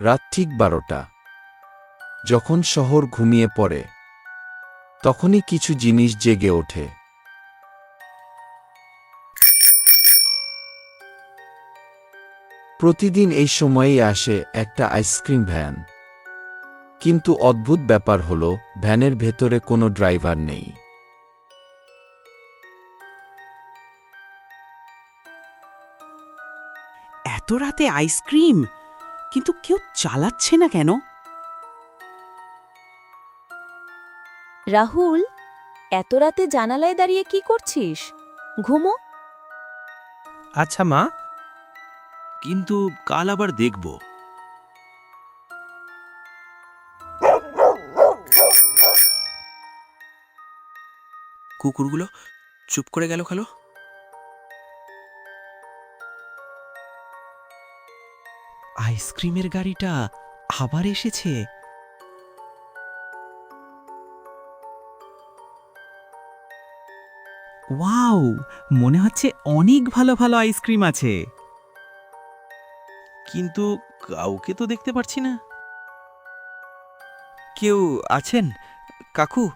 রাত ঠিক 12টা। যখন শহর ঘুমিয়ে পড়ে তখনই কিছু জিনিস জেগে ওঠে। প্রতিদিন এই সময়েই আসে একটা আইসক্রিম ভ্যান। কিন্তু অদ্ভুত ব্যাপার হলো ভ্যানের ভেতরে কোনো ড্রাইভার নেই। এত রাতে আইসক্রিম, কিন্তু কেউ চালাচ্ছে না কেন? রাহুল, এত রাতে জানালায় দাঁড়িয়ে কি করছিস? ঘুমো। আচ্ছা মা, কিন্তু কাল আবার দেখব। কুকুরগুলো চুপ করে গেল খালো। আইসক্রিমের গাড়িটা আবার এসেছে। ওয়াও, মনে হচ্ছে অনেক ভালো ভালো আইসক্রিম আছে। কিন্তু কাউকে তো দেখতে পাচ্ছি না। কেউ আছেন কাকু?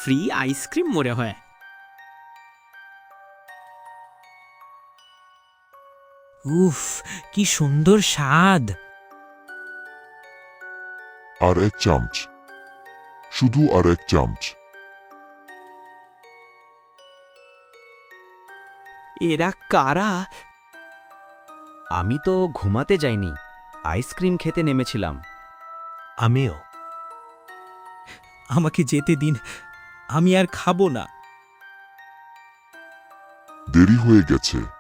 ফ্রি আইসক্রিম মনে হয়। উফ, কি সুন্দর স্বাদ! আর এক চামচ, শুধু আর এক চামচ। এরা কারা? আমি তো ঘুমাতে যাইনি, আইসক্রিম খেতে নেমেছিলাম। আমিও। আমাকে যেতে দিন, আমি আর খাবো না। দেরি হয়ে গেছে।